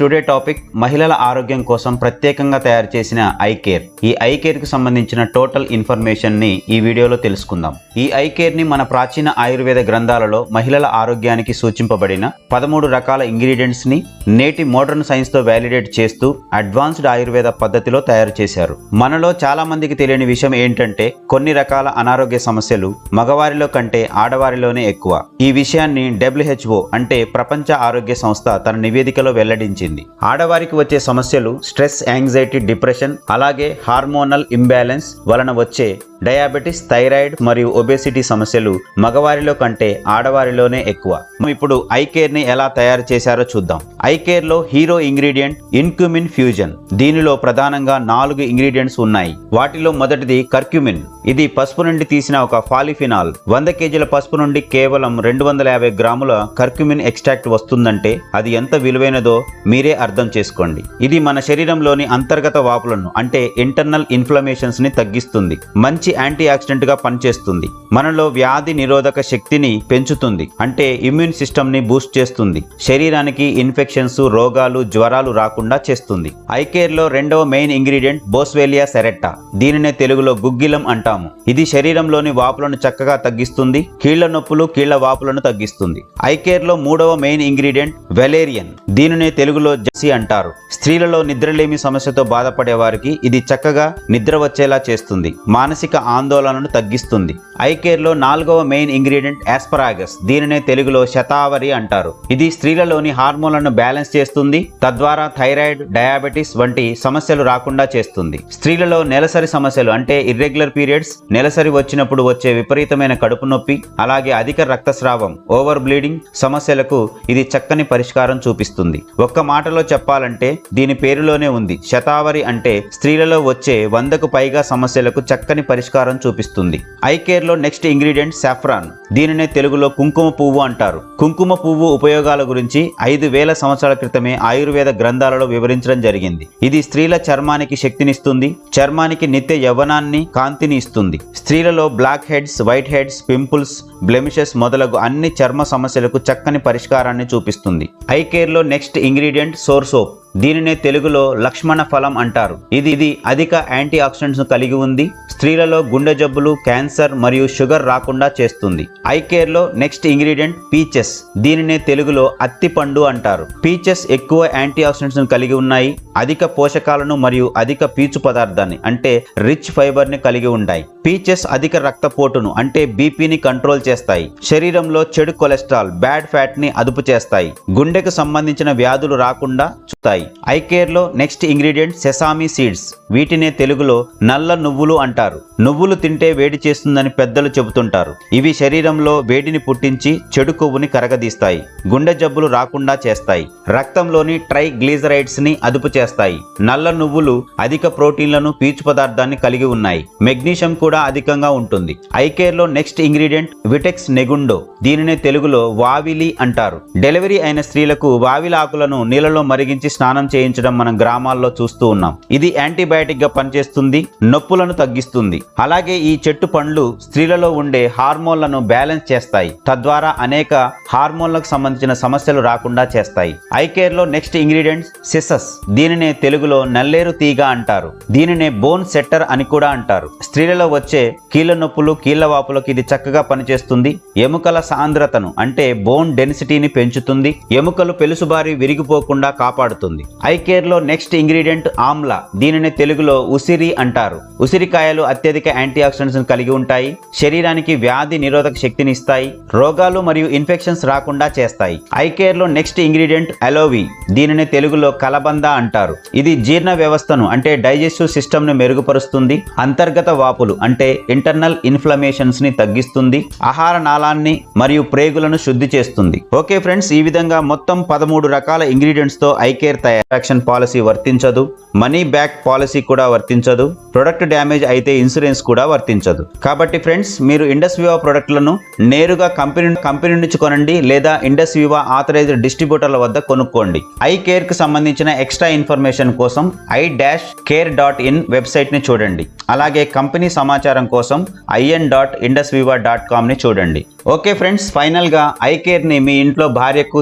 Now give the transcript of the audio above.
Today topic మహిళల ఆరోగ్యం కోసం ప్రత్యేకంగా తయారు చేసిన ఐ కేర్. ఈ ఐ కేర్ కి సంబంధించిన టోటల్ ఇన్ఫర్మేషన్ ని ఈ వీడియోలో తెలుసుకుందాం. ఈ ఐ కేర్ ని మన ప్రాచీన ఆయుర్వేద గ్రంథాలలో మహిళల ఆరోగ్యానికి సూచింపబడిన 13 రకాల ఇంగ్రీడియంట్స్ ని నేటి మోడర్న్ సైన్స్ తో వ్యాలిడేట్ చేస్తూ అడ్వాన్స్డ్ ఆయుర్వేద పద్ధతిలో తయారు చేశారు. మనలో చాలా మందికి తెలియని విషయం ఏంటంటే కొన్ని రకాల అనారోగ్య సమస్యలు మగవారిలో కంటే ఆడవారిలోనే ఎక్కువ. ఈ విషయాన్ని WHO అంటే ప్రపంచ ఆరోగ్య సంస్థ తన నివేదికలో వెల్లడించింది. ఆడవారికి వచ్చే సమస్యలు స్ట్రెస్, యాంగ్జైటీ, డిప్రెషన్, అలాగే హార్మోనల్ ఇంబ్యాలెన్స్ వలన వచ్చే డయాబెటిస్, థైరాయిడ్ మరియు ఒబేసిటీ సమస్యలు మగవారిలో కంటే ఆడవారిలోనే ఎక్కువ. ఇప్పుడు ఐ కేర్ ని ఎలా తయారు చేశారో చూద్దాం. ఐ కేర్ లో హీరో ఇంగ్రీడియంట్ ఇన్క్యుమిన్ ఫ్యూజన్. దీనిలో ప్రధానంగా 4 ఇంగ్రీడియంట్స్ ఉన్నాయి. వాటిలో మొదటిది కర్క్యుమిన్. ఇది పసుపు నుండి తీసిన ఒక పాలిఫినాల్. 100 కేజీల పసుపు నుండి కేవలం 250 గ్రాముల కర్క్యుమిన్ ఎక్స్ట్రాక్ట్ వస్తుందంటే అది ఎంత విలువైనదో మీరే అర్థం చేసుకోండి. ఇది మన శరీరంలోని అంతర్గత వాపులను అంటే ఇంటర్నల్ ఇన్ఫ్లమేషన్స్ ని తగ్గిస్తుంది. మంచి యాంటీ ఆక్సిడెంట్ గా పనిచేస్తుంది. మనలో వ్యాధి నిరోధక శక్తిని పెంచుతుంది అంటే ఇమ్యూన్ సిస్టమ్ ని బూస్ట్ చేస్తుంది. శరీరానికి ఇన్ఫెక్షన్స్, రోగాలు, జ్వరాలు రాకుండా చేస్తుంది. ఐ కేర్ లో రెండవ మెయిన్ ఇంగ్రీడియంట్ బోస్వేలియా సెరెట్టా. దీనినే తెలుగులో గుగ్గిలం అంటాము. ఇది శరీరంలోని వాపులను చక్కగా తగ్గిస్తుంది. కీళ్ల నొప్పులు, కీళ్ల వాపులను తగ్గిస్తుంది. ఐ కేర్ లో మూడవ మెయిన్ ఇంగ్రీడియంట్ వెలేరియన్. దీనినే తెలుగులో జసి అంటారు. స్త్రీలలో నిద్రలేమి సమస్యతో బాధపడే వారికి ఇది చక్కగా నిద్ర వచ్చేలా చేస్తుంది. మానసిక ఆందోళనను తగ్గిస్తుంది. ఐ కేర్ లో 4వ మెయిన్ ఇంగ్రీడియంట్ ఆస్పరాగస్. దీనినే తెలుగులో శతావరి అంటారు. ఇది స్త్రీలలోని హార్మోన్లను బ్యాలెన్స్ చేస్తుంది. తద్వారా థైరాయిడ్, డయాబెటిస్ వంటి సమస్యలు రాకుండా చేస్తుంది. స్త్రీలలో నెలసరి సమస్యలు అంటే ఇర్రెగ్యులర్ పీరియడ్స్, నెలసరి వచ్చినప్పుడు వచ్చే విపరీతమైన కడుపు నొప్పి, అలాగే అధిక రక్తస్రావం, ఓవర్ బ్లీడింగ్ సమస్యలకు ఇది చక్కని పరిష్కారం చూపిస్తుంది. ఒక్క మాటలో చెప్పాలంటే దీని పేరులోనే ఉంది. శతావరి అంటే స్త్రీలలో వచ్చే 100కు పైగా సమస్యలకు చక్కని పరిష్కారం చూపిస్తుంది. ఐ కేర్ లో నెక్స్ట్ ఇంగ్రీడియంట్ సాఫ్రాన్. దీనినే తెలుగులో కుంకుమ పువ్వు అంటారు. కుంకుమ పువ్వు ఉపయోగాల గురించి 5000 సంవత్సరాల క్రితమే ఆయుర్వేద గ్రంథాలలో వివరించడం జరిగింది. ఇది స్త్రీల చర్మానికి శక్తినిస్తుంది. చర్మానికి నిత్య యవ్వనాన్ని, కాంతిని ఇస్తుంది. స్త్రీలలో blackheads, whiteheads, pimples, blemishes మొదలగు అన్ని చర్మ సమస్యలకు చక్కని పరిష్కారాన్ని చూపిస్తుంది. ఐ కేర్ లో నెక్స్ట్ ఇంగ్రీడియంట్ సోర్ సోప్. దీనినే తెలుగులో లక్ష్మణ ఫలం అంటారు. ఇది అధిక యాంటీ ఆక్సిడెంట్స్ ను కలిగి ఉంది. స్త్రీలలో గుండె జబ్బులు, క్యాన్సర్ మరియు షుగర్ రాకుండా చేస్తుంది. ఐ కేర్ లో నెక్స్ట్ ఇంగ్రీడియంట్ పీచెస్. దీనినే తెలుగులో అత్తి పండు అంటారు. పీచెస్ ఎక్కువ యాంటీ ఆక్సిడెంట్స్ ను కలిగి ఉన్నాయి. అధిక పోషకాలను మరియు అధిక పీచు పదార్థాన్ని అంటే రిచ్ ఫైబర్ ని కలిగి ఉంటాయి. పీచెస్ అధిక రక్తపోటును అంటే బీపీని కంట్రోల్ చేస్తాయి. శరీరంలో చెడు కొలెస్ట్రాల్, బ్యాడ్ ఫ్యాట్ ని అదుపు చేస్తాయి. గుండెకు సంబంధించిన వ్యాధులు రాకుండా చూస్తాయి. ఐ కేర్ లో నెక్స్ట్ ఇంగ్రీడియంట్ సెసామి సీడ్స్. వీటినే తెలుగులో నల్ల నువ్వులు అంటారు. నువ్వులు తింటే వేడి చేస్తుందని పెద్దలు చెబుతుంటారు. ఇవి శరీరంలో వేడిని పుట్టించి చెడు కొవ్వుని కరగదీస్తాయి. గుండె జబ్బులు రాకుండా చేస్తాయి. రక్తంలోని ట్రైగ్లిజరైడ్స్ ని అదుపు చేస్తాయి. నల్ల నువ్వులు అధిక ప్రోటీన్లను, పీచు పదార్థాన్ని కలిగి ఉన్నాయి. మెగ్నీషియం కూడా అధికంగా ఉంటుంది. ఐ కేర్ లో నెక్స్ట్ ఇంగ్రీడియంట్ విటెక్స్ నెగుండో. దీనినే తెలుగులో వావిలి అంటారు. డెలివరీ అయిన స్త్రీలకు వావిల ఆకులను నీళ్ళలో మరిగించి స్నానం చేయించడం మనం గ్రామాల్లో చూస్తూ ఉన్నాం. ఇది యాంటీబయాటిక్ గా పనిచేస్తుంది. నొప్పులను తగ్గిస్తుంది. అలాగే ఈ చెట్టు పండ్లు స్త్రీలలో ఉండే హార్మోన్లను బ్యాలెన్స్ చేస్తాయి. తద్వారా అనేక హార్మోన్లకు సంబంధించిన సమస్యలు రాకుండా చేస్తాయి. ఐ కేర్ లో నెక్స్ట్ ఇంగ్రీడియంట్ సిసస్. దీనినే తెలుగులో నల్లేరు తీగ అంటారు. దీనినే బోన్ సెట్టర్ అని కూడా అంటారు. స్త్రీలలో వచ్చే కీళ్ల నొప్పులు, కీళ్ల వాపులకు ఇది చక్కగా పనిచేస్తుంది. ఎముకల సాంద్రతను అంటే బోన్ డెన్సిటీని పెంచుతుంది. ఎముకలు పెలుసుబారి విరిగిపోకుండా కాపాడుతుంది. ఐ కేర్ లో నెక్స్ట్ ఇంగ్రీడియంట్ ఆమ్లా. దీనిని తెలుగులో ఉసిరి అంటారు. ఉసిరికాయలు అత్యధిక యాంటీ ఆక్సిడెంట్స్ కలిగి ఉంటాయి. శరీరానికి వ్యాధి నిరోధక శక్తిని ఇస్తాయి. రోగాలు మరియు ఇన్ఫెక్షన్స్ రాకుండా చేస్తాయి. ఐ కేర్ లో నెక్స్ట్ ఇంగ్రీడియంట్ అలోవి. దీనిని తెలుగులో కలబంద అంటారు. ఇది జీర్ణ వ్యవస్థను అంటే డైజెస్టివ్ సిస్టమ్ ను మెరుగుపరుస్తుంది. అంతర్గత వాపులు అంటే ఇంటర్నల్ ఇన్ఫ్లమేషన్స్ ని తగ్గిస్తుంది. ఆహార నాళాన్ని మరియు ప్రేగులను శుద్ధి చేస్తుంది. ఓకే ఫ్రెండ్స్, ఈ విధంగా మొత్తం 13 రకాల ఇంగ్రీడియంట్స్ తో ఐ కేర్ యాక్షన్ పాలసీ వర్తించదు. మనీ బ్యాక్ పాలసీ కూడా వర్తించదు. ప్రొడక్ట్ డ్యామేజ్ అయితే ఇన్సూరెన్స్ కూడా వర్తించదు. కాబట్టి ఫ్రెండ్స్, మీరు ఇండస్ వివా ప్రొడక్ట్లను నేరుగా కంపెనీ నుంచి కొనండి లేదా ఇండస్ వివా ఆథరైజ్డ్ డిస్ట్రిబ్యూటర్ల వద్ద కొనుక్కోండి. ఐ కేర్ కు సంబంధించిన ఎక్స్ట్రా ఇన్ఫర్మేషన్ కోసం i-care.in వెబ్సైట్ ని చూడండి. అలాగే కంపెనీ సమాచారం కోసం in.indusviva.com ని చూడండి. ఓకే ఫ్రెండ్స్, ఫైనల్ గా ఐ కేర్ ని మీ ఇంట్లో భార్యకు,